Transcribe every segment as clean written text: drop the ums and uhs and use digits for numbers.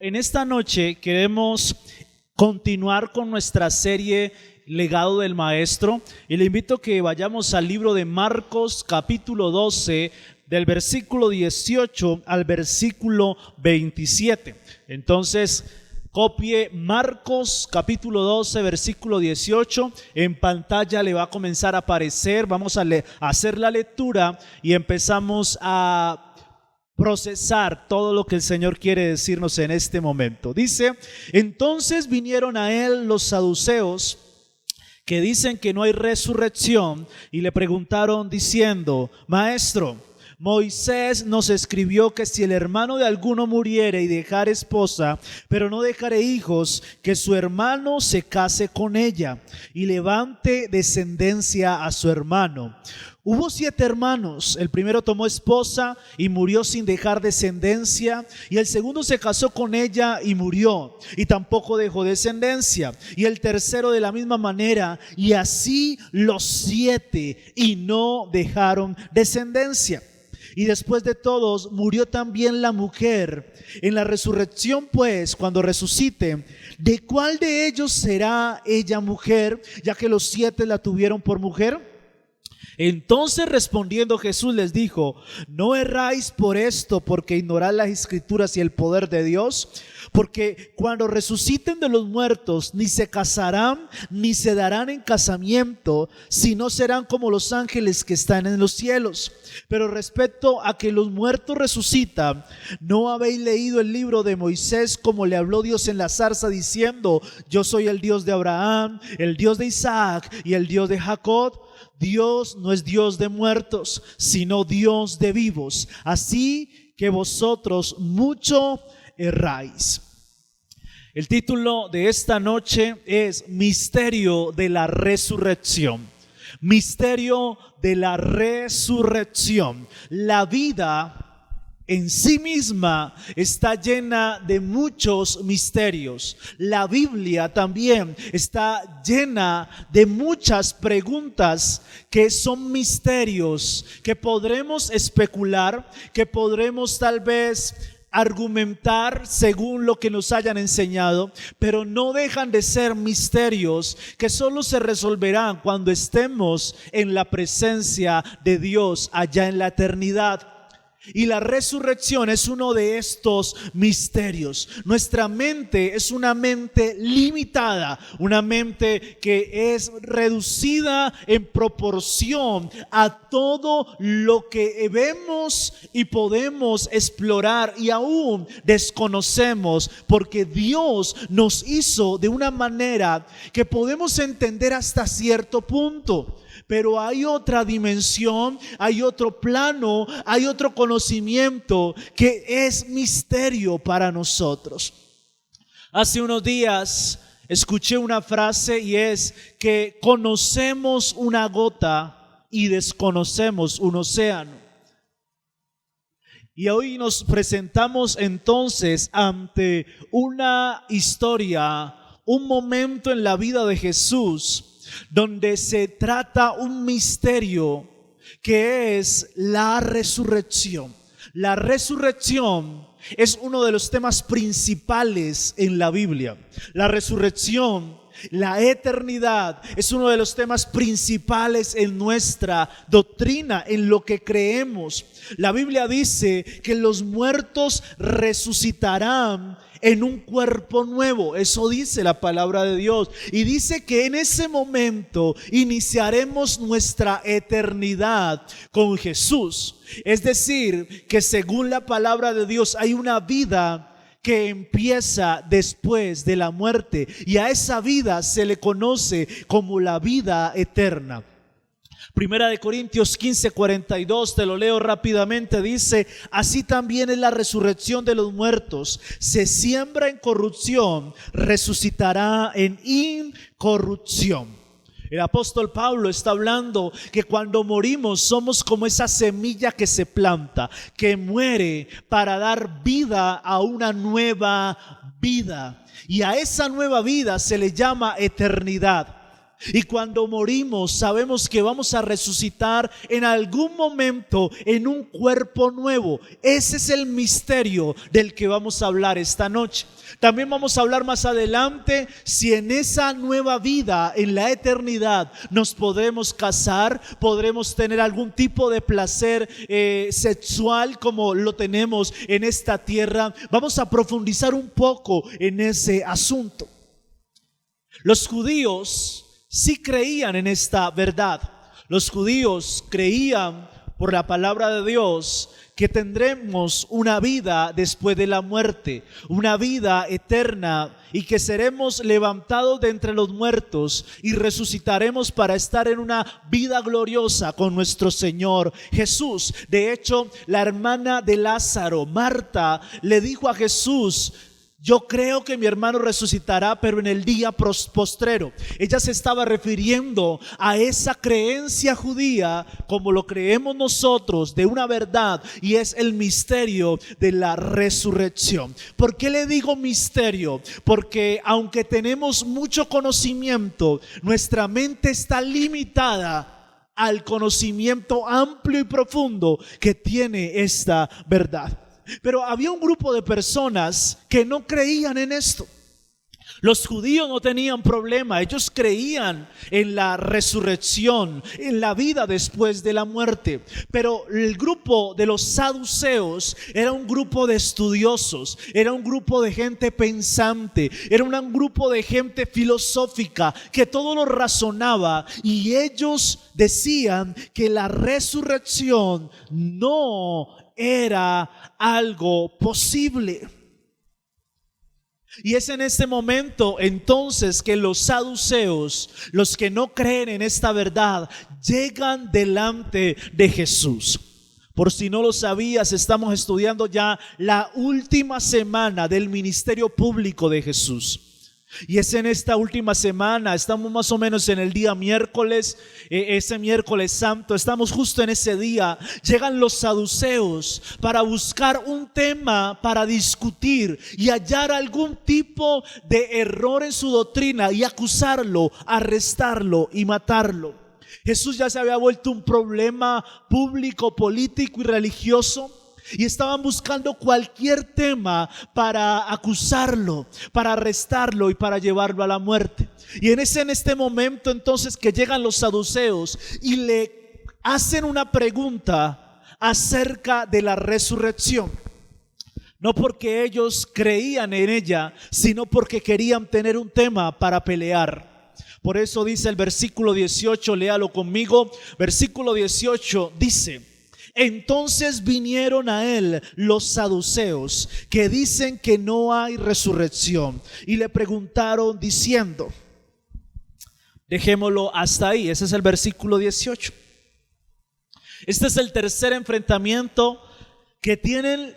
En esta noche queremos continuar con nuestra serie Legado del Maestro y le invito a que vayamos al libro de Marcos capítulo 12 del versículo 18 al versículo 27. Entonces copie Marcos capítulo 12 versículo 18, en pantalla le va a comenzar a aparecer. Vamos a hacer la lectura y empezamos a procesar todo lo que el Señor quiere decirnos en este momento. Dice: entonces vinieron a él los saduceos, que dicen que no hay resurrección, y le preguntaron diciendo: Maestro, Moisés nos escribió que si el hermano de alguno muriere y dejare esposa, pero no dejare hijos, que su hermano se case con ella y levante descendencia a su hermano. Hubo 7 hermanos, el primero tomó esposa y murió sin dejar descendencia, y el segundo se casó con ella y murió, y tampoco dejó descendencia, y el tercero de la misma manera, y así los 7, y no dejaron descendencia. Y después de todos murió también la mujer. En la resurrección, pues, cuando resucite, ¿de cuál de ellos será ella mujer, ya que los 7 la tuvieron por mujer? Entonces respondiendo Jesús les dijo: no erráis por esto, porque ignoráis las escrituras y el poder de Dios, porque cuando resuciten de los muertos, ni se casarán ni se darán en casamiento, sino serán como los ángeles que están en los cielos. Pero respecto a que los muertos resucitan, ¿no habéis leído el libro de Moisés, como le habló Dios en la zarza, diciendo: yo soy el Dios de Abraham, el Dios de Isaac y el Dios de Jacob? Dios no es Dios de muertos, sino Dios de vivos. Así que vosotros mucho erráis. El título de esta noche es Misterio de la Resurrección. Misterio de la resurrección. La vida en sí misma está llena de muchos misterios. La Biblia también está llena de muchas preguntas que son misterios, que podremos especular, que podremos tal vez argumentar según lo que nos hayan enseñado, pero no dejan de ser misterios que solo se resolverán cuando estemos en la presencia de Dios allá en la eternidad. Y la resurrección es uno de estos misterios. Nuestra mente es una mente limitada, una mente que es reducida en proporción a todo lo que vemos y podemos explorar y aún desconocemos, porque Dios nos hizo de una manera que podemos entender hasta cierto punto. Pero hay otra dimensión, hay otro plano, hay otro conocimiento que es misterio para nosotros. Hace unos días escuché una frase y es que conocemos una gota y desconocemos un océano. Y hoy nos presentamos entonces ante una historia, un momento en la vida de Jesús, donde se trata un misterio que es la resurrección. La resurrección es uno de los temas principales en la Biblia. La resurrección, la eternidad, es uno de los temas principales en nuestra doctrina, en lo que creemos. La Biblia dice que los muertos resucitarán en un cuerpo nuevo. Eso dice la palabra de Dios. Y dice que en ese momento iniciaremos nuestra eternidad con Jesús. Es decir, que según la palabra de Dios hay una vida que empieza después de la muerte, y a esa vida se le conoce como la vida eterna. Primera de Corintios 15:42, te lo leo rápidamente, dice: así también es la resurrección de los muertos. Se siembra en corrupción, resucitará en incorrupción. El apóstol Pablo está hablando que cuando morimos somos como esa semilla que se planta, que muere para dar vida a una nueva vida. Y a esa nueva vida se le llama eternidad. Y cuando morimos sabemos que vamos a resucitar en algún momento en un cuerpo nuevo. Ese es el misterio del que vamos a hablar esta noche. También vamos a hablar más adelante si en esa nueva vida, en la eternidad, nos podremos casar, podremos tener algún tipo de placer sexual como lo tenemos en esta tierra. Vamos a profundizar un poco en ese asunto. Los judíos sí creían en esta verdad. Los judíos creían por la palabra de Dios que tendremos una vida después de la muerte, una vida eterna, y que seremos levantados de entre los muertos y resucitaremos para estar en una vida gloriosa con nuestro Señor Jesús. De hecho, la hermana de Lázaro, Marta, le dijo a Jesús: yo creo que mi hermano resucitará, pero en el día postrero. Ella se estaba refiriendo a esa creencia judía, como lo creemos nosotros, de una verdad, y es el misterio de la resurrección. ¿Por qué le digo misterio? Porque aunque tenemos mucho conocimiento, nuestra mente está limitada al conocimiento amplio y profundo que tiene esta verdad. Pero había un grupo de personas que no creían en esto. Los judíos no tenían problema, ellos creían en la resurrección, en la vida después de la muerte. Pero el grupo de los saduceos era un grupo de estudiosos, era un grupo de gente pensante, era un grupo de gente filosófica que todo lo razonaba, y ellos decían que la resurrección no era algo posible. Y es en este momento entonces que los saduceos, los que no creen en esta verdad, llegan delante de Jesús. Por si no lo sabías, estamos estudiando ya la última semana del ministerio público de Jesús. Y es en esta última semana, estamos más o menos en el día miércoles, ese miércoles santo, estamos justo en ese día. Llegan los saduceos para buscar un tema para discutir y hallar algún tipo de error en su doctrina y acusarlo, arrestarlo y matarlo. Jesús ya se había vuelto un problema público, político y religioso, y estaban buscando cualquier tema para acusarlo, para arrestarlo y para llevarlo a la muerte. Y en este momento entonces que llegan los saduceos y le hacen una pregunta acerca de la resurrección. No porque ellos creían en ella, sino porque querían tener un tema para pelear. Por eso dice el versículo 18, léalo conmigo. Versículo 18 dice: entonces vinieron a él los saduceos, que dicen que no hay resurrección, y le preguntaron diciendo, dejémoslo hasta ahí. Ese es el versículo 18. Este es el tercer enfrentamiento que tienen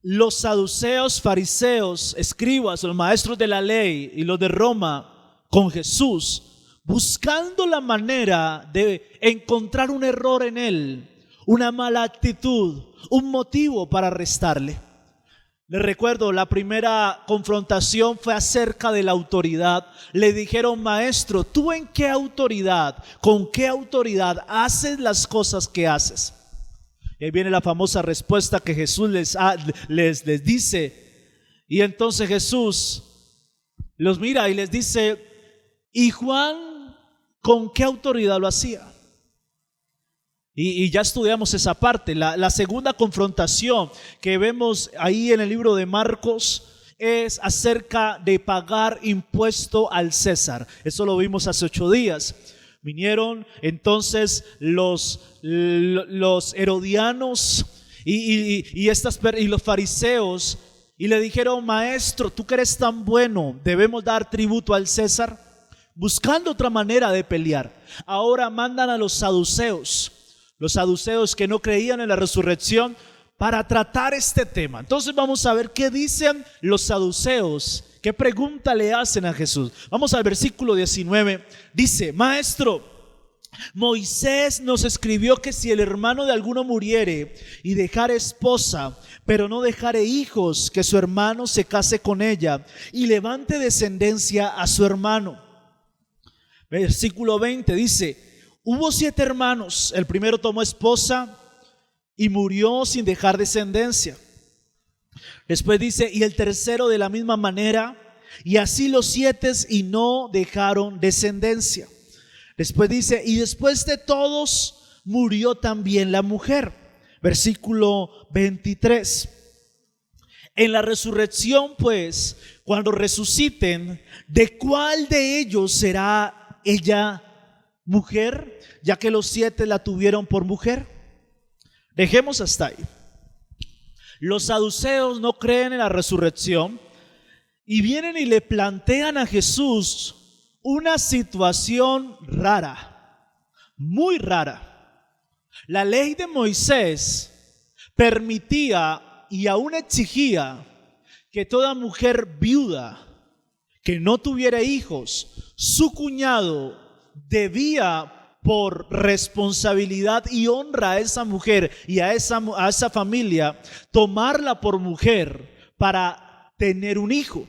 los saduceos, fariseos, escribas, los maestros de la ley y los de Roma con Jesús, buscando la manera de encontrar un error en él, una mala actitud, un motivo para arrestarle. Les recuerdo, la primera confrontación fue acerca de la autoridad. Le dijeron: maestro, ¿tú en qué autoridad, con qué autoridad haces las cosas que haces? Y ahí viene la famosa respuesta que Jesús les dice. Y entonces Jesús los mira y les dice: ¿y Juan con qué autoridad lo hacía? Y ya estudiamos esa parte. La segunda confrontación que vemos ahí en el libro de Marcos es acerca de pagar impuesto al César. Eso lo vimos hace 8 días. Vinieron entonces los herodianos y los fariseos y le dijeron: maestro, tú que eres tan bueno, debemos dar tributo al César, buscando otra manera de pelear. Ahora mandan a los saduceos que no creían en la resurrección, para tratar este tema. Entonces vamos a ver qué dicen los saduceos, qué pregunta le hacen a Jesús. Vamos al versículo 19. Dice: maestro, Moisés nos escribió que si el hermano de alguno muriere y dejare esposa, pero no dejare hijos, que su hermano se case con ella y levante descendencia a su hermano. Versículo 20 dice: hubo 7 hermanos, el primero tomó esposa y murió sin dejar descendencia. Después dice: y el tercero de la misma manera, y así los 7 y no dejaron descendencia. Después dice: y después de todos murió también la mujer. Versículo 23. En la resurrección, pues, cuando resuciten, ¿de cuál de ellos será ella mujer? Ya que los 7 la tuvieron por mujer. Dejemos hasta ahí. Los saduceos no creen en la resurrección y vienen y le plantean a Jesús una situación rara, muy rara. La ley de Moisés permitía y aún exigía que toda mujer viuda que no tuviera hijos, su cuñado debía, por responsabilidad y honra a esa mujer y a esa familia, tomarla por mujer para tener un hijo.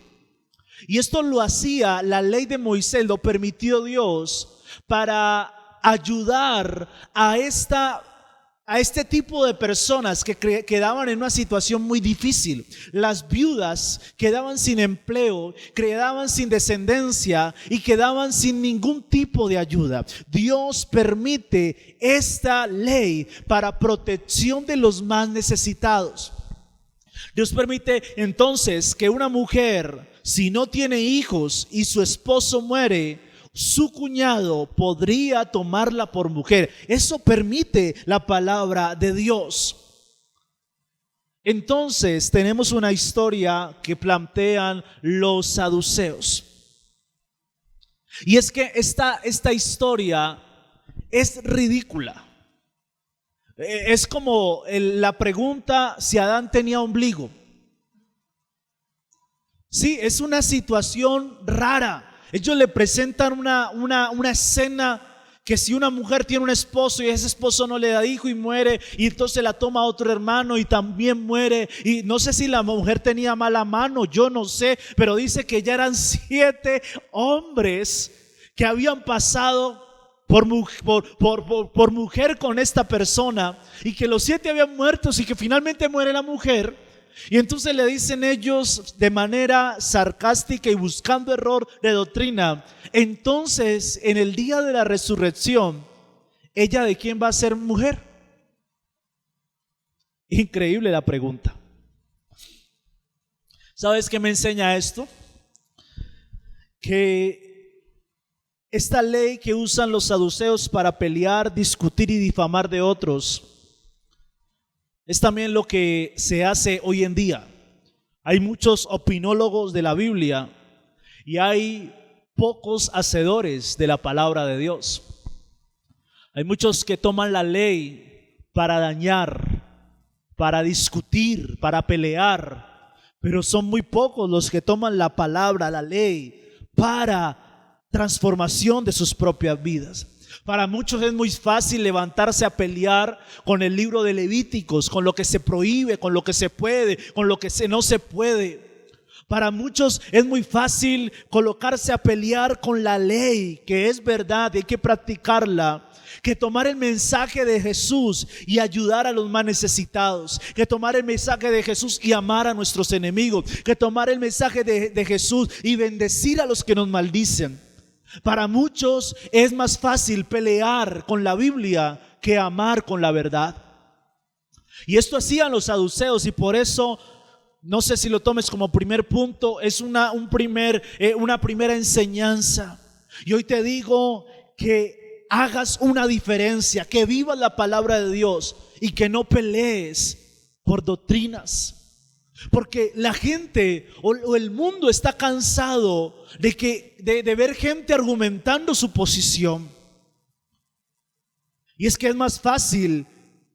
Y esto lo hacía la ley de Moisés, lo permitió Dios para ayudar a este tipo de personas que quedaban en una situación muy difícil. Las viudas quedaban sin empleo, quedaban sin descendencia y quedaban sin ningún tipo de ayuda. Dios permite esta ley para protección de los más necesitados. Dios permite entonces que una mujer, si no tiene hijos y su esposo muere, su cuñado podría tomarla por mujer. Eso permite la palabra de Dios. Entonces tenemos una historia que plantean los saduceos. Y es que esta historia es ridícula. Es como la pregunta si Adán tenía ombligo. Sí, es una situación rara. Ellos le presentan una escena que si una mujer tiene un esposo y ese esposo no le da hijo y muere, y entonces la toma otro hermano y también muere, y no sé si la mujer tenía mala mano, yo no sé, pero dice que ya eran 7 hombres que habían pasado por mujer con esta persona, y que los 7 habían muerto y que finalmente muere la mujer. Y entonces le dicen ellos de manera sarcástica y buscando error de doctrina: entonces en el día de la resurrección, ¿ella de quién va a ser mujer? Increíble la pregunta. ¿Sabes qué me enseña esto? Que esta ley que usan los saduceos para pelear, discutir y difamar de otros es también lo que se hace hoy en día. Hay muchos opinólogos de la Biblia y hay pocos hacedores de la palabra de Dios. Hay muchos que toman la ley para dañar, para discutir, para pelear, pero son muy pocos los que toman la palabra, la ley, para transformación de sus propias vidas. Para muchos es muy fácil levantarse a pelear con el libro de Levíticos, con lo que se prohíbe, con lo que se puede, con lo que no se puede. Para muchos es muy fácil colocarse a pelear con la ley, que es verdad y hay que practicarla, que tomar el mensaje de Jesús y ayudar a los más necesitados, que tomar el mensaje de Jesús y amar a nuestros enemigos, que tomar el mensaje de Jesús y bendecir a los que nos maldicen. Para muchos es más fácil pelear con la Biblia que amar con la verdad. Y esto hacían los saduceos, y por eso, no sé si lo tomes como primer punto, es una primera enseñanza. Y hoy te digo que hagas una diferencia, que vivas la palabra de Dios y que no pelees por doctrinas. Porque la gente o el mundo está cansado de ver gente argumentando su posición. Y es que es más fácil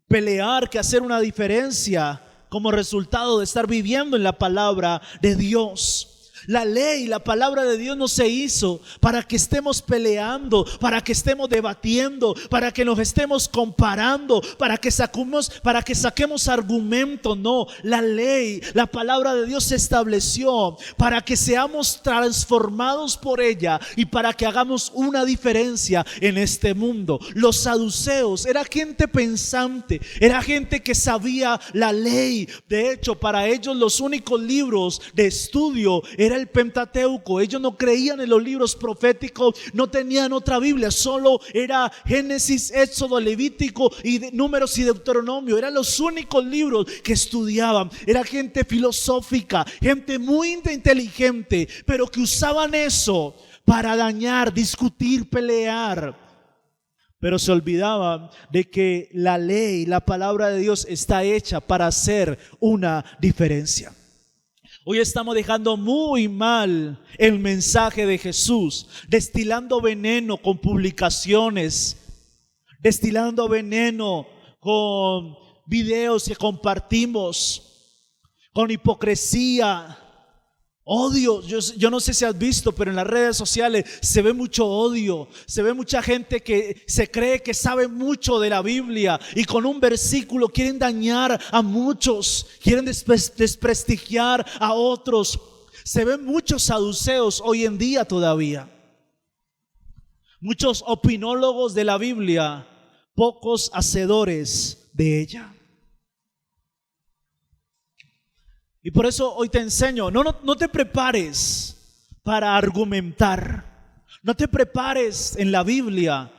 pelear que hacer una diferencia como resultado de estar viviendo en la palabra de Dios. La ley, la palabra de Dios no se hizo para que estemos peleando, para que estemos debatiendo, para que nos estemos comparando, para que saquemos argumentos. No, la ley, la palabra de Dios se estableció para que seamos transformados por ella y para que hagamos una diferencia en este mundo. Los saduceos era gente pensante, era gente que sabía la ley. De hecho, para ellos los únicos libros de estudio era el Pentateuco. Ellos no creían en los libros proféticos, no tenían otra Biblia, solo era Génesis, Éxodo, Levítico y Números y Deuteronomio. Eran los únicos libros que estudiaban. Era gente filosófica, gente muy inteligente, pero que usaban eso para dañar, discutir, pelear. Pero se olvidaban de que la ley, la palabra de Dios está hecha para hacer una diferencia. Hoy estamos dejando muy mal el mensaje de Jesús, destilando veneno con publicaciones, destilando veneno con videos que compartimos, con hipocresía, odio. Yo no sé si has visto, pero en las redes sociales se ve mucho odio, se ve mucha gente que se cree que sabe mucho de la Biblia y con un versículo quieren dañar a muchos, quieren desprestigiar a otros. Se ven muchos saduceos hoy en día todavía, muchos opinólogos de la Biblia, pocos hacedores de ella. Y por eso hoy te enseño, no te prepares para argumentar, no te prepares en la Biblia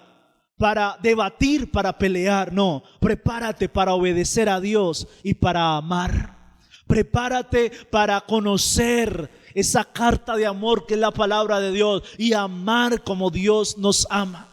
para debatir, para pelear. No, prepárate para obedecer a Dios y para amar. Prepárate para conocer esa carta de amor que es la palabra de Dios y amar como Dios nos ama.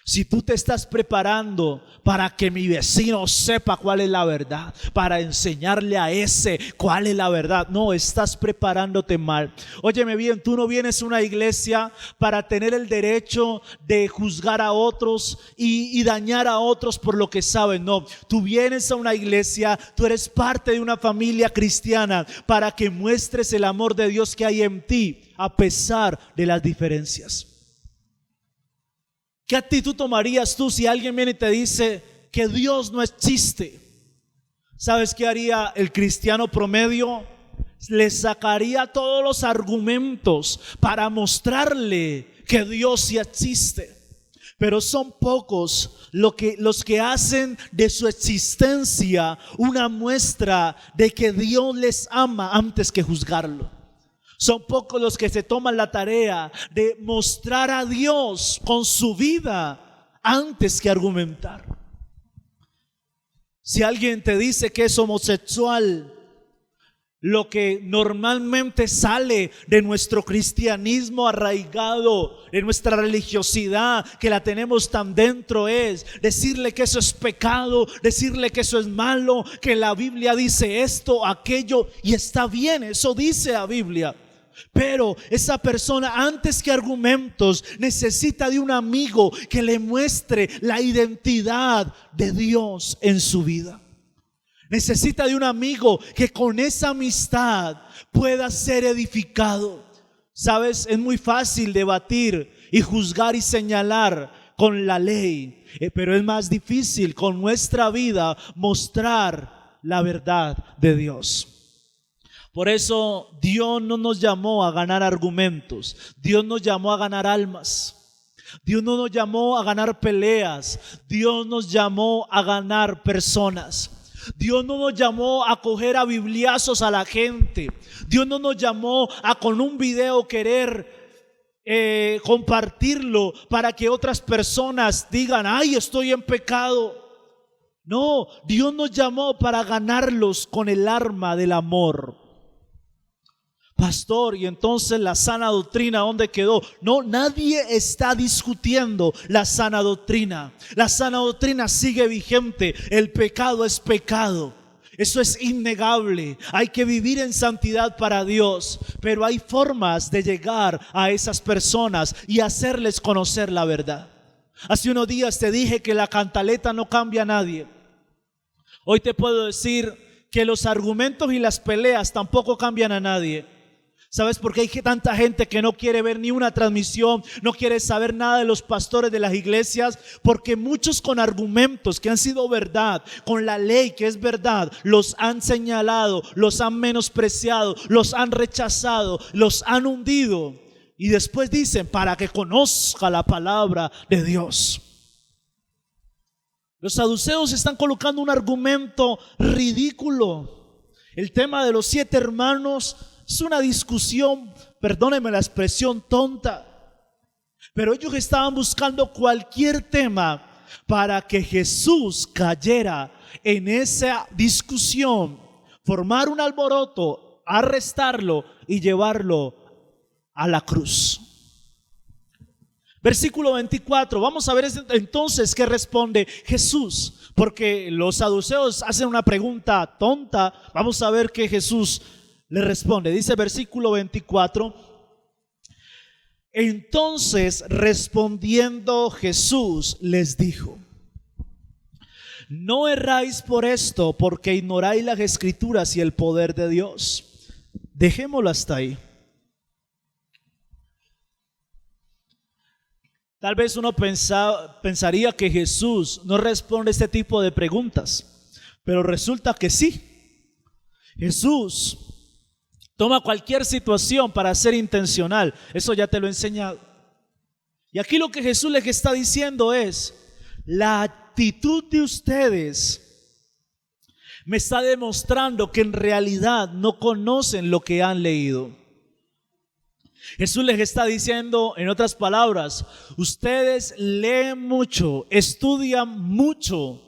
Si tú te estás preparando para que mi vecino sepa cuál es la verdad, para enseñarle a ese cuál es la verdad, no, estás preparándote mal. Óyeme bien, tú no vienes a una iglesia para tener el derecho de juzgar a otros y dañar a otros por lo que saben. No, tú vienes a una iglesia, tú eres parte de una familia cristiana para que muestres el amor de Dios que hay en ti a pesar de las diferencias. ¿Qué actitud tomarías tú si alguien viene y te dice que Dios no existe? ¿Sabes qué haría el cristiano promedio? Le sacaría todos los argumentos para mostrarle que Dios sí existe. Pero son pocos los que hacen de su existencia una muestra de que Dios les ama antes que juzgarlo. Son pocos los que se toman la tarea de mostrar a Dios con su vida antes que argumentar. Si alguien te dice que es homosexual, lo que normalmente sale de nuestro cristianismo arraigado, de nuestra religiosidad que la tenemos tan dentro, es decirle que eso es pecado, decirle que eso es malo, que la Biblia dice esto, aquello, y está bien, eso dice la Biblia. Pero esa persona, antes que argumentos, necesita de un amigo que le muestre la identidad de Dios en su vida. Necesita de un amigo que con esa amistad pueda ser edificado. Sabes, es muy fácil debatir y juzgar y señalar con la ley, pero es más difícil con nuestra vida mostrar la verdad de Dios. Por eso Dios no nos llamó a ganar argumentos, Dios nos llamó a ganar almas. Dios no nos llamó a ganar peleas, Dios nos llamó a ganar personas. Dios no nos llamó a coger a bibliazos a la gente. Dios no nos llamó a con un video querer compartirlo para que otras personas digan: ay, estoy en pecado. No, Dios nos llamó para ganarlos con el arma del amor. Pastor, y entonces la sana doctrina, ¿dónde quedó? No, nadie está discutiendo la sana doctrina. La sana doctrina sigue vigente. El pecado es pecado. Eso es innegable. Hay que vivir en santidad para Dios, pero hay formas de llegar a esas personas y hacerles conocer la verdad. Hace unos días te dije que la cantaleta no cambia a nadie. Hoy te puedo decir que los argumentos y las peleas tampoco cambian a nadie. ¿Sabes por qué hay tanta gente que no quiere ver ni una transmisión, no quiere saber nada de los pastores de las iglesias? Porque muchos con argumentos que han sido verdad, con la ley que es verdad, los han señalado, los han menospreciado, los han rechazado, los han hundido. Y después dicen, para que conozca la palabra de Dios. Los saduceos están colocando un argumento ridículo. El tema de los 7 hermanos es una discusión, perdónenme la expresión, tonta. Pero ellos estaban buscando cualquier tema para que Jesús cayera en esa discusión, formar un alboroto, arrestarlo y llevarlo a la cruz. Versículo 24, vamos a ver entonces qué responde Jesús, porque los saduceos hacen una pregunta tonta. Vamos a ver qué Jesús le responde. Dice versículo 24: entonces respondiendo Jesús les dijo: no erráis por esto, porque ignoráis las escrituras y el poder de Dios. Dejémoslo hasta ahí. Tal vez uno pensaría que Jesús no responde este tipo de preguntas, pero resulta que sí. Jesús toma cualquier situación para ser intencional. Eso ya te lo he enseñado. Y aquí lo que Jesús les está diciendo es: la actitud de ustedes me está demostrando que en realidad no conocen lo que han leído. Jesús les está diciendo, en otras palabras, ustedes leen mucho, estudian mucho,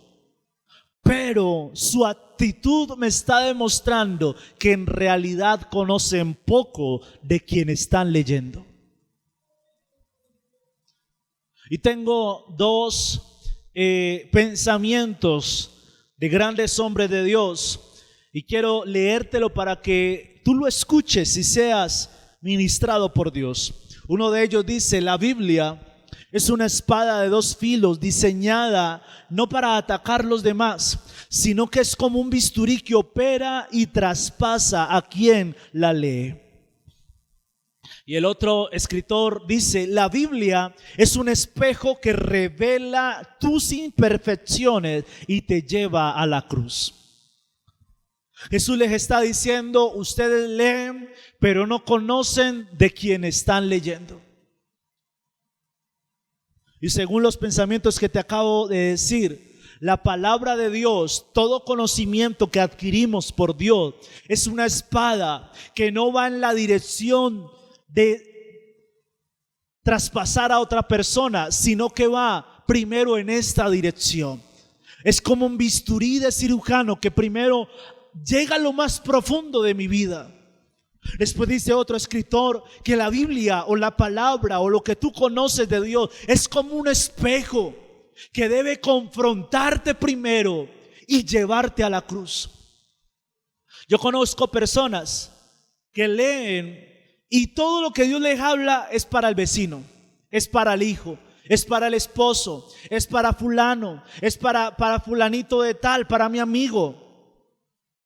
pero su actitud me está demostrando que en realidad conocen poco de quien están leyendo. Y tengo 2 pensamientos de grandes hombres de Dios y quiero leértelo para que tú lo escuches y seas ministrado por Dios. Uno de ellos dice: la Biblia es una espada de 2 filos diseñada no para atacar los demás, sino que es como un bisturí que opera y traspasa a quien la lee. Y el otro escritor dice: la Biblia es un espejo que revela tus imperfecciones y te lleva a la cruz. Jesús les está diciendo: ustedes leen, pero no conocen de quién están leyendo. Y según los pensamientos que te acabo de decir, la palabra de Dios, todo conocimiento que adquirimos por Dios, es una espada que no va en la dirección de traspasar a otra persona, sino que va primero en esta dirección. Es como un bisturí de cirujano que primero llega a lo más profundo de mi vida. Después dice otro escritor que la Biblia o la palabra o lo que tú conoces de Dios es como un espejo que debe confrontarte primero y llevarte a la cruz. Yo conozco personas que leen y todo lo que Dios les habla es para el vecino, es para el hijo, es para el esposo, es para fulano, es para fulanito de tal, para mi amigo.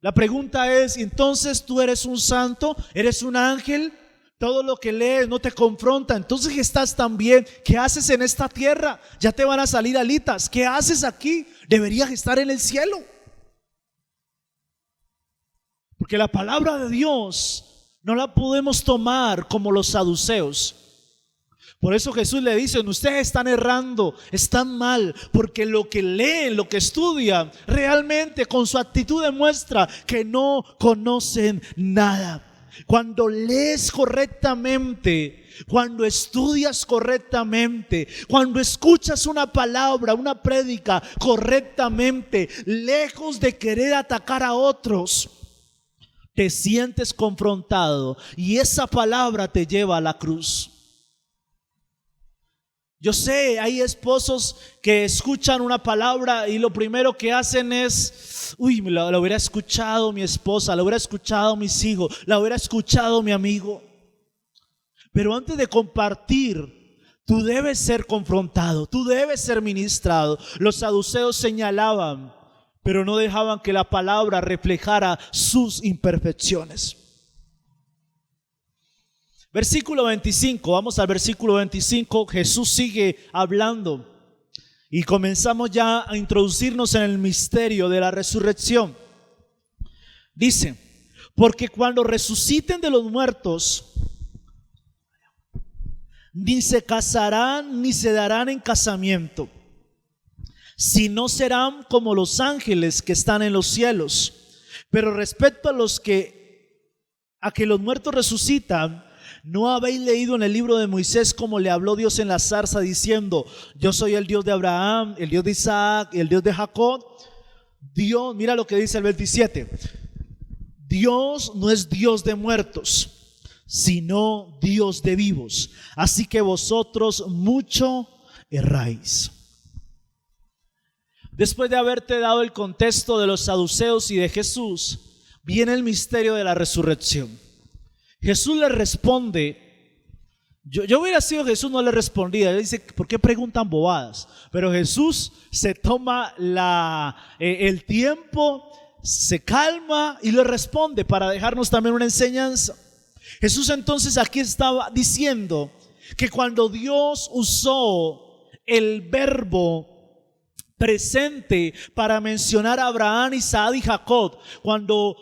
La pregunta es: entonces tú eres un santo, eres un ángel, todo lo que lees no te confronta, entonces estás tan bien. ¿Qué haces en esta tierra? Ya te van a salir alitas. ¿Qué haces aquí? Deberías estar en el cielo. Porque la palabra de Dios no la podemos tomar como los saduceos. Por eso Jesús le dice: ustedes están errando, están mal, porque lo que leen, lo que estudian, realmente con su actitud demuestra que no conocen nada. Cuando lees correctamente, cuando estudias correctamente, cuando escuchas una palabra, una prédica correctamente, lejos de querer atacar a otros, te sientes confrontado y esa palabra te lleva a la cruz. Yo sé, hay esposos que escuchan una palabra y lo primero que hacen es: uy, la hubiera escuchado mi esposa, la hubiera escuchado mis hijos, la hubiera escuchado mi amigo. Pero antes de compartir, tú debes ser confrontado, tú debes ser ministrado. Los saduceos señalaban, pero no dejaban que la palabra reflejara sus imperfecciones. Versículo 25, vamos al versículo 25. Jesús sigue hablando y comenzamos ya a introducirnos en el misterio de la resurrección. Dice: porque cuando resuciten de los muertos, ni se casarán ni se darán en casamiento, sino serán como los ángeles que están en los cielos. Pero respecto a que los muertos resucitan, ¿no habéis leído en el libro de Moisés cómo le habló Dios en la zarza diciendo: yo soy el Dios de Abraham, el Dios de Isaac y el Dios de Jacob? Dios, mira lo que dice el 27: Dios no es Dios de muertos, sino Dios de vivos. Así que vosotros mucho erráis. Después de haberte dado el contexto de los saduceos y de Jesús, viene el misterio de la resurrección. Jesús le responde. Yo hubiera sido Jesús, no le respondía. Él dice: ¿por qué preguntan bobadas? Pero Jesús se toma el tiempo, se calma y le responde para dejarnos también una enseñanza. Jesús entonces aquí estaba diciendo que cuando Dios usó el verbo presente para mencionar a Abraham, Isaac y Jacob, cuando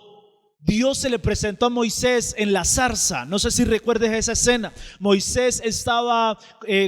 Dios se le presentó a Moisés en la zarza, no sé si recuerdes esa escena. Moisés estaba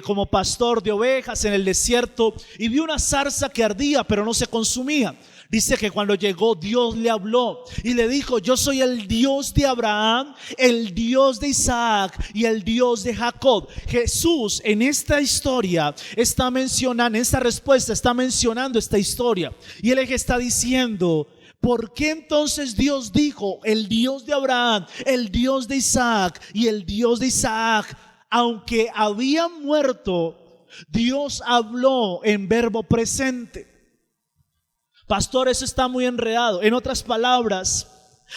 como pastor de ovejas en el desierto y vio una zarza que ardía pero no se consumía. Dice que cuando llegó, Dios le habló y le dijo: yo soy el Dios de Abraham, el Dios de Isaac y el Dios de Jacob. Jesús en esta historia está mencionando, en esta respuesta está mencionando esta historia, y él está diciendo: ¿por qué entonces Dios dijo el Dios de Abraham, el Dios de Isaac y el Dios de Isaac? Aunque habían muerto, Dios habló en verbo presente. Pastor, eso está muy enredado. En otras palabras,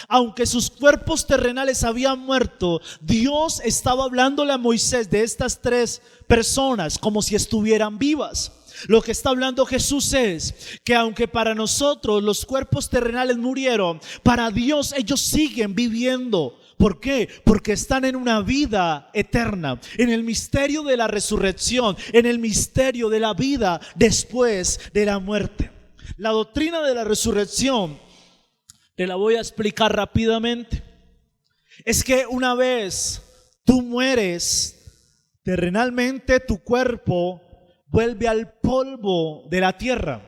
aunque sus cuerpos terrenales habían muerto, Dios estaba hablándole a Moisés de estas tres personas como si estuvieran vivas. Lo que está hablando Jesús es que aunque para nosotros los cuerpos terrenales murieron, para Dios ellos siguen viviendo. ¿Por qué? Porque están en una vida eterna, en el misterio de la resurrección, en el misterio de la vida después de la muerte. La doctrina de la resurrección te la voy a explicar rápidamente. Es que una vez tú mueres terrenalmente, tu cuerpo vuelve al polvo de la tierra.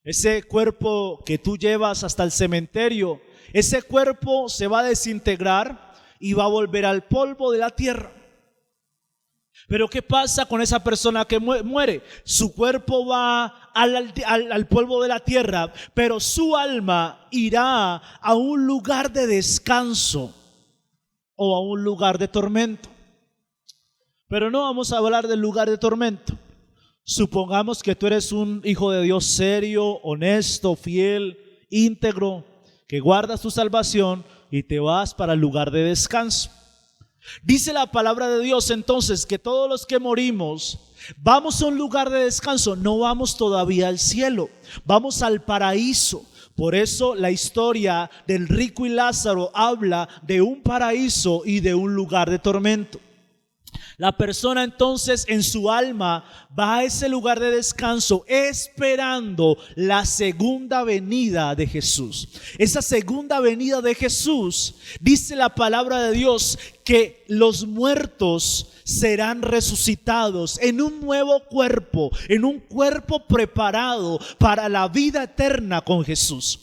Ese cuerpo que tú llevas hasta el cementerio, ese cuerpo se va a desintegrar y va a volver al polvo de la tierra. Pero ¿qué pasa con esa persona que muere? Su cuerpo va al polvo de la tierra, pero su alma irá a un lugar de descanso o a un lugar de tormento. Pero no vamos a hablar del lugar de tormento. Supongamos que tú eres un hijo de Dios serio, honesto, fiel, íntegro, que guardas tu salvación y te vas para el lugar de descanso. Dice la palabra de Dios entonces que todos los que morimos vamos a un lugar de descanso. No vamos todavía al cielo, vamos al paraíso. Por eso la historia del rico y Lázaro habla de un paraíso y de un lugar de tormento. La persona entonces en su alma va a ese lugar de descanso esperando la segunda venida de Jesús. Esa segunda venida de Jesús, dice la palabra de Dios, que los muertos serán resucitados en un nuevo cuerpo, en un cuerpo preparado para la vida eterna con Jesús.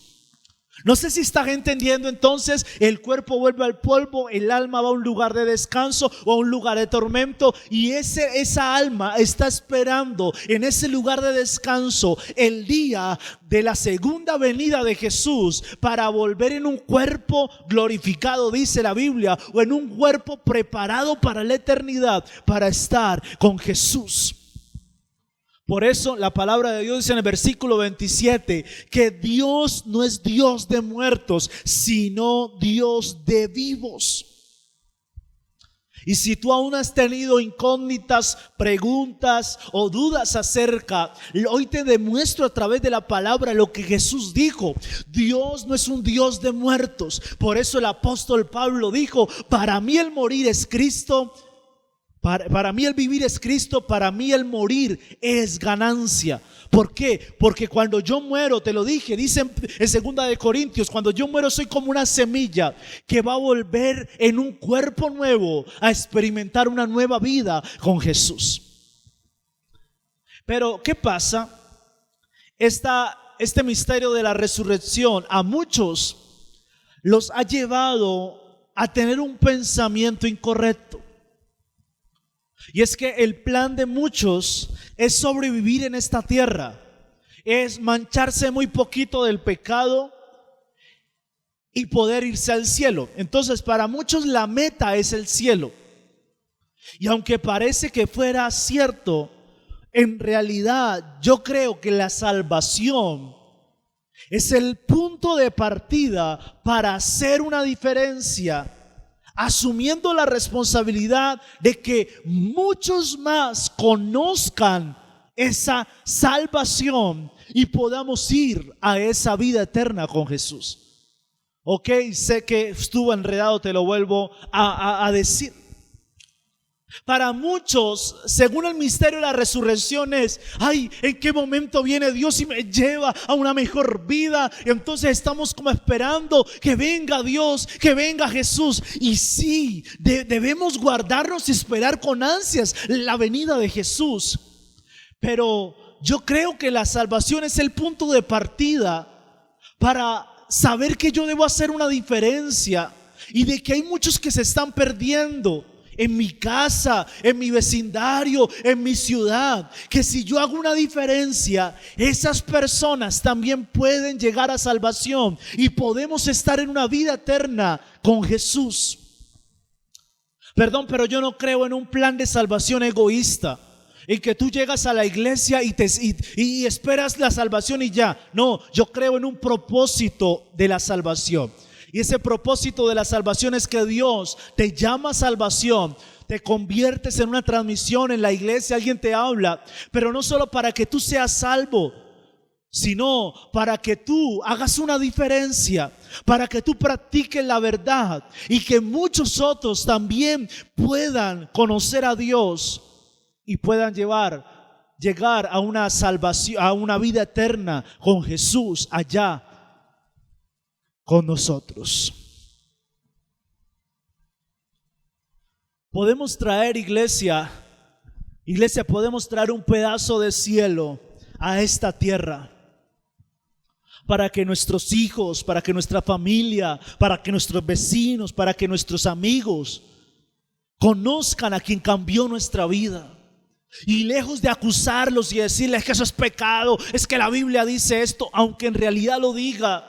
No sé si estás entendiendo entonces, el cuerpo vuelve al polvo, el alma va a un lugar de descanso o a un lugar de tormento, y esa alma está esperando en ese lugar de descanso el día de la segunda venida de Jesús para volver en un cuerpo glorificado, dice la Biblia, o en un cuerpo preparado para la eternidad, para estar con Jesús. Por eso la palabra de Dios dice en el versículo 27 que Dios no es Dios de muertos, sino Dios de vivos. Y si tú aún has tenido incógnitas, preguntas o dudas acerca, hoy te demuestro a través de la palabra lo que Jesús dijo. Dios no es un Dios de muertos. Por eso el apóstol Pablo dijo: para mí el morir es Cristo, para mí el vivir es Cristo, para mí el morir es ganancia. ¿Por qué? Porque cuando yo muero, te lo dije, dice en 2 de Corintios, cuando yo muero soy como una semilla que va a volver en un cuerpo nuevo a experimentar una nueva vida con Jesús. Pero ¿qué pasa? Este misterio de la resurrección a muchos los ha llevado a tener un pensamiento incorrecto. Y es que el plan de muchos es sobrevivir en esta tierra, es mancharse muy poquito del pecado y poder irse al cielo. Entonces, para muchos la meta es el cielo. Y aunque parece que fuera cierto, en realidad yo creo que la salvación es el punto de partida para hacer una diferencia, asumiendo la responsabilidad de que muchos más conozcan esa salvación y podamos ir a esa vida eterna con Jesús. Ok, sé que estuvo enredado, te lo vuelvo a decir. Para muchos, según el misterio de la resurrección es: ay, ¿en qué momento viene Dios y me lleva a una mejor vida? Entonces estamos como esperando que venga Dios, que venga Jesús. Y sí, debemos guardarnos y esperar con ansias la venida de Jesús. Pero yo creo que la salvación es el punto de partida para saber que yo debo hacer una diferencia y de que hay muchos que se están perdiendo en mi casa, en mi vecindario, en mi ciudad, que si yo hago una diferencia, esas personas también pueden llegar a salvación y podemos estar en una vida eterna con Jesús. Perdón, pero yo no creo en un plan de salvación egoísta, en que tú llegas a la iglesia y esperas la salvación y ya. No, yo creo en un propósito de la salvación. Y ese propósito de la salvación es que Dios te llama a salvación, te conviertes en una transmisión en la iglesia, alguien te habla, pero no solo para que tú seas salvo, sino para que tú hagas una diferencia, para que tú practiques la verdad y que muchos otros también puedan conocer a Dios y puedan llegar a una salvación, a una vida eterna con Jesús allá con nosotros. Podemos traer iglesia, podemos traer un pedazo de cielo a esta tierra para que nuestros hijos, para que nuestra familia, para que nuestros vecinos, para que nuestros amigos conozcan a quien cambió nuestra vida. Y lejos de acusarlos y decirles que eso es pecado, es que la Biblia dice esto, aunque en realidad lo diga,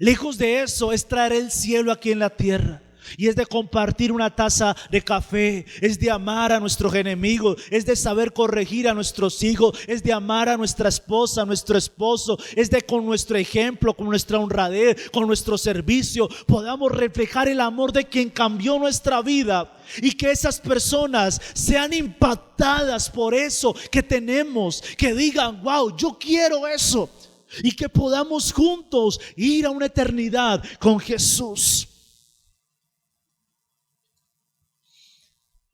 lejos de eso es traer el cielo aquí en la tierra. Y es de compartir una taza de café, es de amar a nuestros enemigos, es de saber corregir a nuestros hijos, es de amar a nuestra esposa, a nuestro esposo, es de con nuestro ejemplo, con nuestra honradez, con nuestro servicio, podamos reflejar el amor de quien cambió nuestra vida y que esas personas sean impactadas por eso que tenemos, que digan: wow, yo quiero eso, y que podamos juntos ir a una eternidad con Jesús.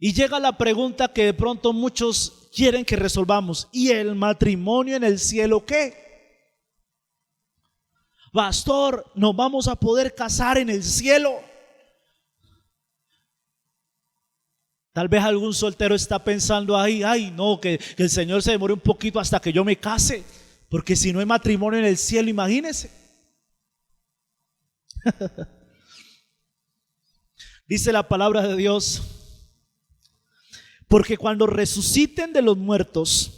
Y llega la pregunta que de pronto muchos quieren que resolvamos: ¿y el matrimonio en el cielo qué? Pastor, ¿nos vamos a poder casar en el cielo? Tal vez algún soltero está pensando ahí: ay no, que el Señor se demore un poquito hasta que yo me case, porque si no hay matrimonio en el cielo, imagínense. Dice la palabra de Dios: porque cuando resuciten de los muertos,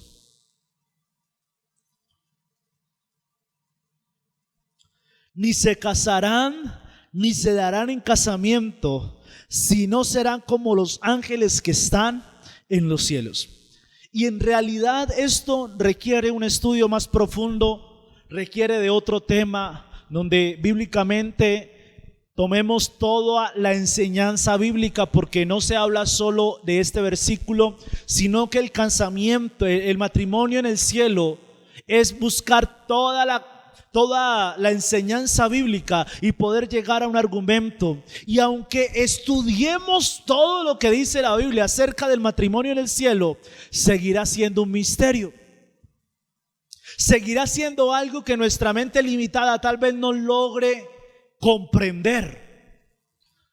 ni se casarán, ni se darán en casamiento, sino serán como los ángeles que están en los cielos. Y en realidad esto requiere un estudio más profundo, requiere de otro tema, donde bíblicamente tomemos toda la enseñanza bíblica, porque no se habla solo de este versículo, sino que el casamiento, el matrimonio en el cielo, es buscar toda la enseñanza bíblica y poder llegar a un argumento. Y aunque estudiemos todo lo que dice la Biblia acerca del matrimonio en el cielo, seguirá siendo un misterio. Seguirá siendo algo que nuestra mente limitada tal vez no logre comprender.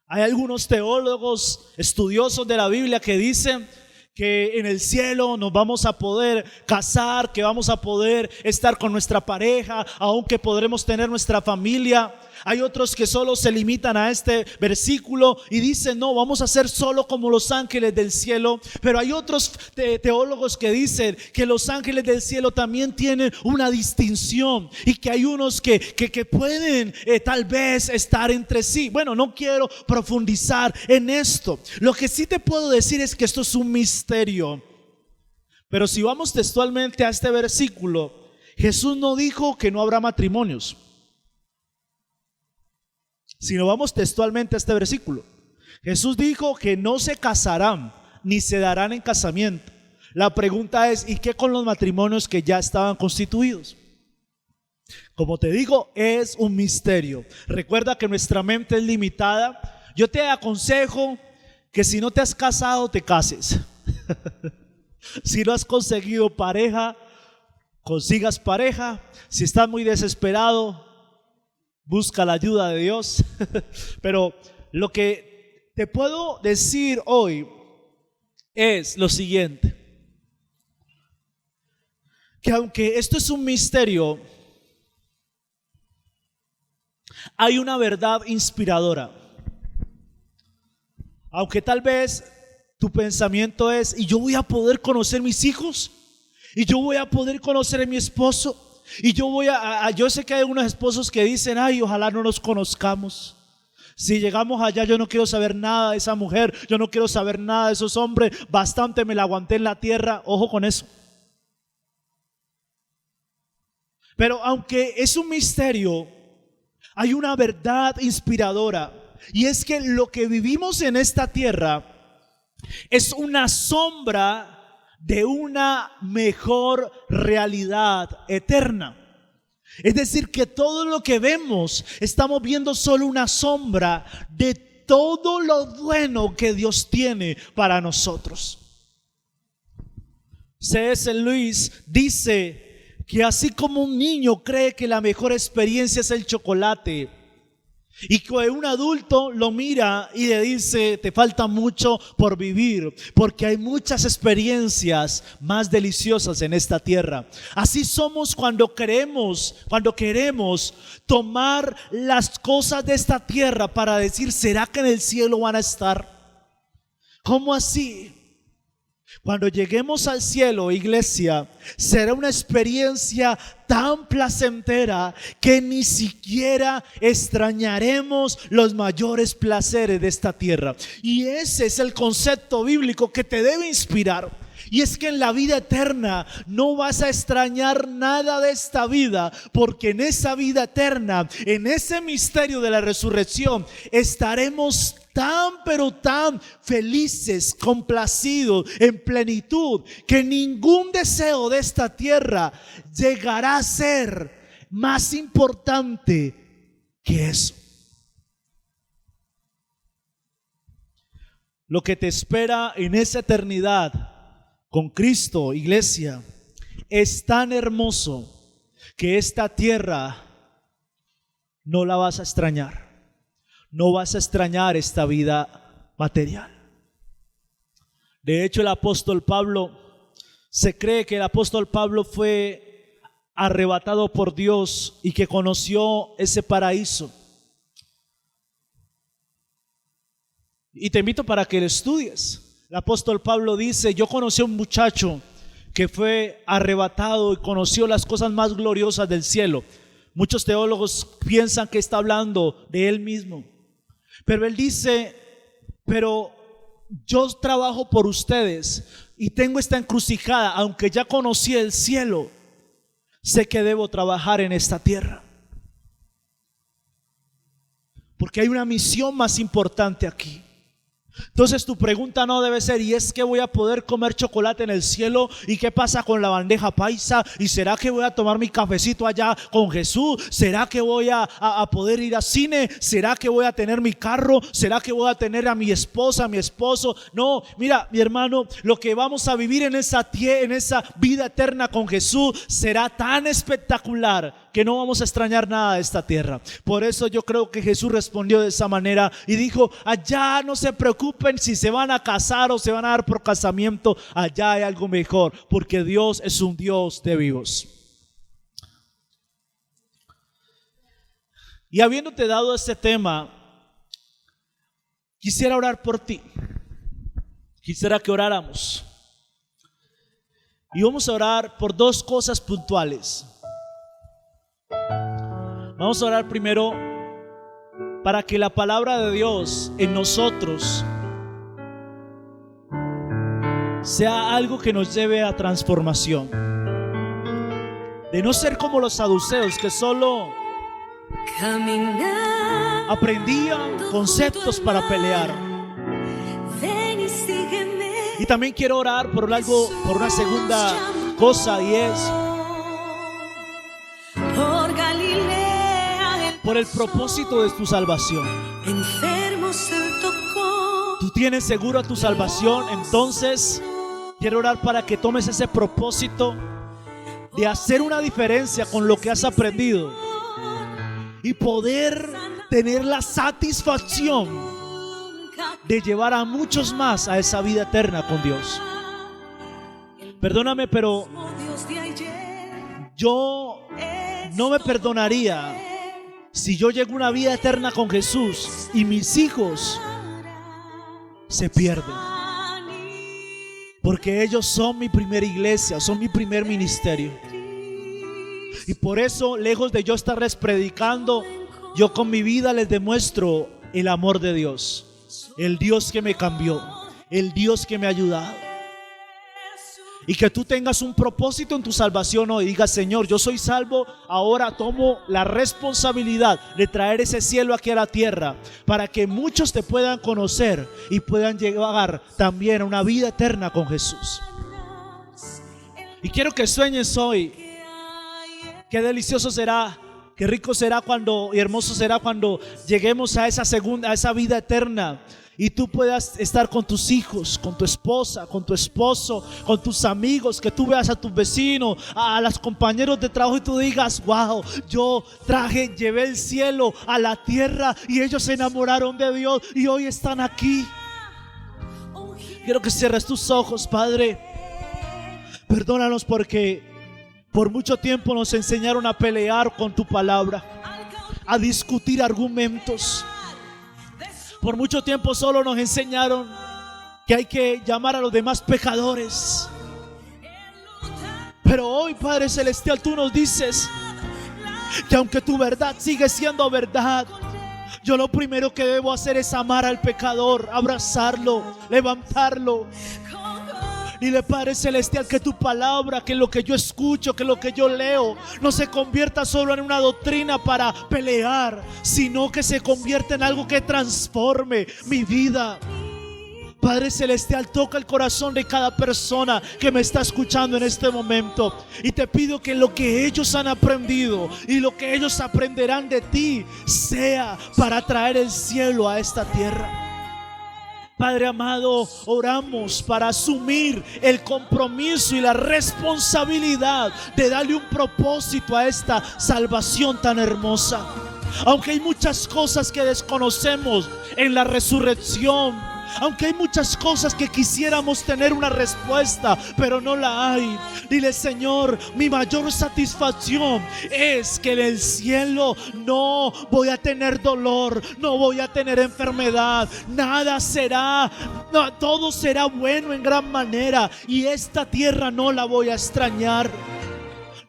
Hay algunos teólogos estudiosos de la Biblia que dicen que en el cielo nos vamos a poder casar, que vamos a poder estar con nuestra pareja, aunque podremos tener nuestra familia. Hay otros que solo se limitan a este versículo y dicen: no, vamos a ser solo como los ángeles del cielo. Pero hay otros teólogos que dicen que los ángeles del cielo también tienen una distinción y que hay unos que pueden tal vez estar entre sí. Bueno, no quiero profundizar en esto. Lo que sí te puedo decir es que esto es un misterio. Pero si vamos textualmente a este versículo, Jesús no dijo que no habrá matrimonios. Si no vamos textualmente a este versículo, Jesús dijo que no se casarán ni se darán en casamiento. La pregunta es: ¿y qué con los matrimonios que ya estaban constituidos? Como te digo, es un misterio. Recuerda que nuestra mente es limitada. Yo te aconsejo que si no te has casado, te cases. Si no has conseguido pareja, consigas pareja. Si estás muy desesperado, busca la ayuda de Dios. Pero lo que te puedo decir hoy es lo siguiente: que aunque esto es un misterio, hay una verdad inspiradora. Aunque tal vez tu pensamiento es: ¿y yo voy a poder conocer mis hijos? ¿Y yo voy a poder conocer a mi esposo? Y yo sé que hay unos esposos que dicen: ay, ojalá no nos conozcamos. Si llegamos allá, yo no quiero saber nada de esa mujer, yo no quiero saber nada de esos hombres, bastante me la aguanté en la tierra. Ojo con eso. Pero aunque es un misterio, hay una verdad inspiradora, y es que lo que vivimos en esta tierra es una sombra de una mejor realidad eterna. Es decir, que todo lo que vemos, estamos viendo solo una sombra de todo lo bueno que Dios tiene para nosotros. C.S. Lewis dice que así como un niño cree que la mejor experiencia es el chocolate, y que un adulto lo mira y le dice: te falta mucho por vivir, porque hay muchas experiencias más deliciosas en esta tierra. Así somos cuando queremos tomar las cosas de esta tierra para decir: ¿será que en el cielo van a estar? ¿Cómo así? Cuando lleguemos al cielo, iglesia, será una experiencia tan placentera que ni siquiera extrañaremos los mayores placeres de esta tierra. Y ese es el concepto bíblico que te debe inspirar. Y es que en la vida eterna no vas a extrañar nada de esta vida, porque en esa vida eterna, en ese misterio de la resurrección, estaremos tan pero tan felices, complacidos, en plenitud, que ningún deseo de esta tierra llegará a ser más importante que eso. Lo que te espera en esa eternidad con Cristo, iglesia, es tan hermoso que esta tierra no la vas a extrañar. No vas a extrañar esta vida material. De hecho, el apóstol Pablo, se cree que el apóstol Pablo fue arrebatado por Dios y que conoció ese paraíso. Y te invito para que lo estudies. El apóstol Pablo dice: yo conocí a un muchacho que fue arrebatado y conoció las cosas más gloriosas del cielo. Muchos teólogos piensan que está hablando de él mismo. Pero él dice: pero yo trabajo por ustedes y tengo esta encrucijada. Aunque ya conocí el cielo, sé que debo trabajar en esta tierra. porque hay una misión más importante aquí. Entonces tu pregunta no debe ser: ¿y es que voy a poder comer chocolate en el cielo? ¿Y qué pasa con la bandeja paisa? ¿Y será que voy a tomar mi cafecito allá con Jesús? ¿Será que voy a poder ir al cine? ¿Será que voy a tener mi carro? ¿Será que voy a tener a mi esposa, a mi esposo? No, mira, mi hermano, lo que vamos a vivir en esa vida eterna con Jesús será tan espectacular que no vamos a extrañar nada de esta tierra. Por eso yo creo que Jesús respondió de esa manera y dijo: allá no se preocupen si se van a casar o se van a dar por casamiento, allá hay algo mejor, porque Dios es un Dios de vivos. Y habiéndote dado este tema, quisiera orar por ti. Quisiera que oráramos. Y vamos a orar por dos cosas puntuales. Vamos a orar primero para que la palabra de Dios en nosotros sea algo que nos lleve a transformación. De no ser como los saduceos, que solo aprendían conceptos para pelear. Y también quiero orar por una segunda cosa, y es por el propósito de tu salvación. Tú tienes seguro tu salvación, entonces quiero orar para que tomes ese propósito de hacer una diferencia con lo que has aprendido y poder tener la satisfacción de llevar a muchos más a esa vida eterna con Dios. Perdóname, pero yo no me perdonaría si yo llego a una vida eterna con Jesús y mis hijos se pierden, porque ellos son mi primera iglesia, son mi primer ministerio. Y por eso, lejos de yo estarles predicando, yo con mi vida les demuestro el amor de Dios, el Dios que me cambió, el Dios que me ha ayudado. Y que tú tengas un propósito en tu salvación hoy. Digas: Señor, yo soy salvo, ahora tomo la responsabilidad de traer ese cielo aquí a la tierra, para que muchos te puedan conocer y puedan llegar también a una vida eterna con Jesús. Y quiero que sueñes hoy. Qué delicioso será, qué rico será y hermoso será cuando lleguemos a esa vida eterna. Y tú puedas estar con tus hijos, con tu esposa, con tu esposo, con tus amigos, que tú veas a tus vecinos, a los compañeros de trabajo, y tú digas: wow, yo llevé el cielo a la tierra y ellos se enamoraron de Dios y hoy están aquí. Quiero que cierres tus ojos, Padre. Perdónanos porque por mucho tiempo nos enseñaron a pelear con tu palabra, a discutir argumentos. Por mucho tiempo solo nos enseñaron que hay que llamar a los demás pecadores. Pero hoy, Padre Celestial, tú nos dices que aunque tu verdad sigue siendo verdad, yo lo primero que debo hacer es amar al pecador, abrazarlo, levantarlo. Dile, Padre Celestial, que tu palabra, que lo que yo escucho, que lo que yo leo, no se convierta solo en una doctrina para pelear, sino que se convierta en algo que transforme mi vida. Padre Celestial, toca el corazón de cada persona que me está escuchando en este momento, y te pido que lo que ellos han aprendido y lo que ellos aprenderán de ti sea para traer el cielo a esta tierra. Padre amado, oramos para asumir el compromiso y la responsabilidad de darle un propósito a esta salvación tan hermosa. Aunque hay muchas cosas que desconocemos en la resurrección, aunque hay muchas cosas que quisiéramos tener una respuesta, pero no la hay. Dile: Señor, mi mayor satisfacción es que en el cielo no voy a tener dolor, no voy a tener enfermedad, nada será, no, todo será bueno en gran manera, y esta tierra no la voy a extrañar.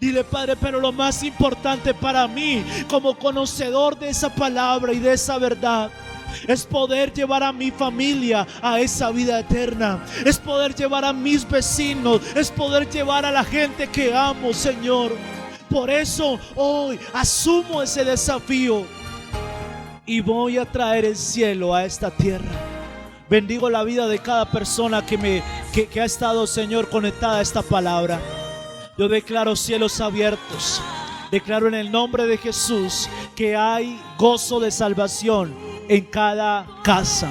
Dile: Padre, pero lo más importante para mí, como conocedor de esa palabra y de esa verdad, es poder llevar a mi familia a esa vida eterna, es poder llevar a mis vecinos, es poder llevar a la gente que amo, Señor. Por eso hoy asumo ese desafío y voy a traer el cielo a esta tierra. Bendigo la vida de cada persona que ha estado, Señor, conectada a esta palabra. Yo declaro cielos abiertos. Declaro en el nombre de Jesús que hay gozo de salvación en cada casa,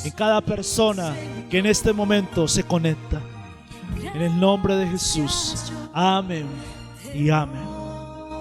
en cada persona que en este momento se conecta. En el nombre de Jesús. Amén y amén.